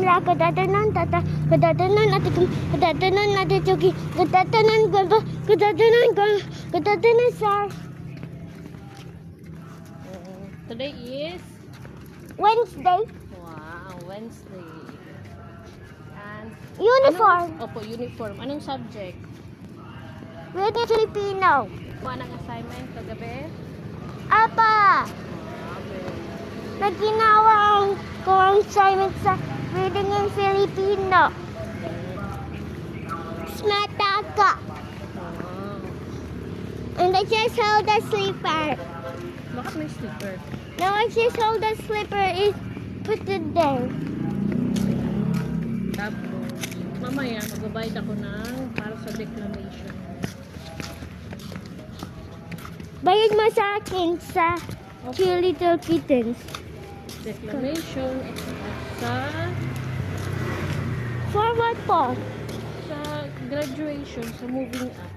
la kadatanan tata kadatanan atikum kadatanan atituki kadatanan gaba kadatanan sir. Today is Wednesday. wow, Wednesday. And Uniform. opo, uniform. Anong subject? Reading Filipino. Anong assignment kagabi? Apa, naginawa ko ang assignment sa reading in Filipino. Smataka. And I just hold the slipper. Bakit may slipper? Now I just hold the slipper is put it there. Tapos, mamaya magbabayad ako ng para sa declamation. Bayad mo sa akin sa Two Little Kittens. Declamation at sa For what po? sa graduation, sa moving up.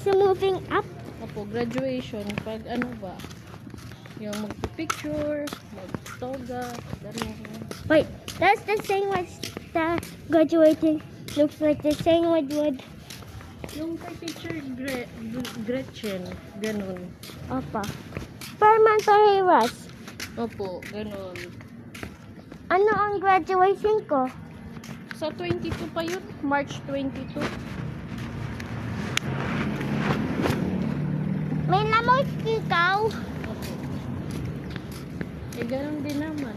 Sa moving up? Opo, graduation. Pag ano ba? Yung magpipicture, magtoga, gano'n. Wait, that's the same as the graduating. Looks like the same would. Yung kay teacher Gretchen, gano'n. Opa. Parman Pareras. Opo, gano'n. Ano ang graduation ko? Sa 22 pa yun, March 22. May lamoy ikaw. Opo. Eh, gano'n din naman.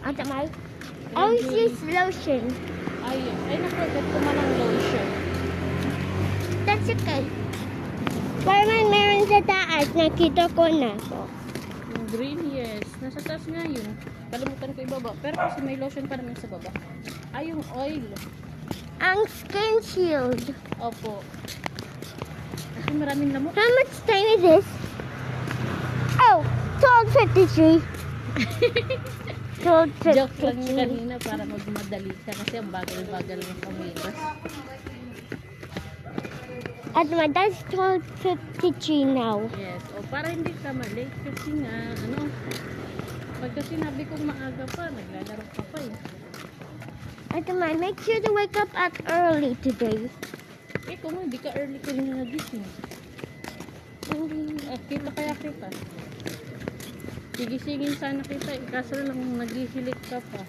Ate Mai? I always use lotion. Ay, naforget ko man ang lotion. That's okay. Parman meron sa taas. Nakita ko na. Yung green, yes. Nasa taas nga yun. Kalimutan ko ibaba. Pero kasi may lotion pa naman sa baba. Ay, yung oil. Ang skin shield. Opo. Kasi maraming lamok. How much time is this? Oh, 12:53. 12:53. Joke lang yun kanina para magmadali ka kasi ang bagal-bagal ng kumilos. At my that's 12:53 now. Yes. O para hindi ka malate kasi nga, ano, pagka sinabi kong maaga pa, naglalaro ka pa eh. Ate Mai, make sure to wake up at early today. Eh kung hindi ka early ka rin nagising. Kita kaya kita. Gigisingin sana kita eh, kaso lang naghihilik ka pa.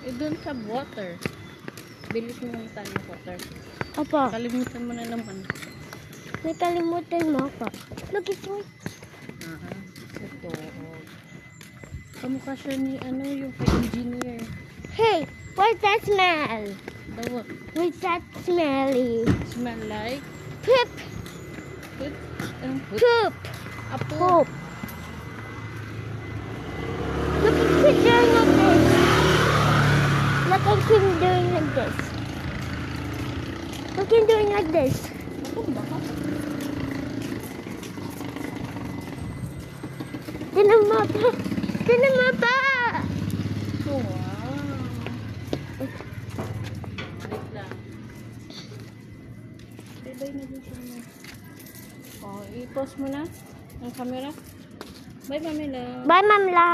Eh doon sa water. Bilis mo ng tayo water. Opo, Kalimutan mo na naman. may kalimutan mo ako. Look at me. Ito. Kamukha siya ni ano yung kay engineer. Hey, what's that smell? Daw, What's that smelly? smell like Poop, poop. Anong poop? poop, Apo. poop. Look at him doing like this. Look at him doing like this. Look at him doing like this. Apo baka. Tinan mo pa. Tinan mo pa. Oh, wow. Wait lang. Bye-bye na din siya mo. Oh, i-pause mo na ang camera. Bye, Mamila. Bye, Mamla.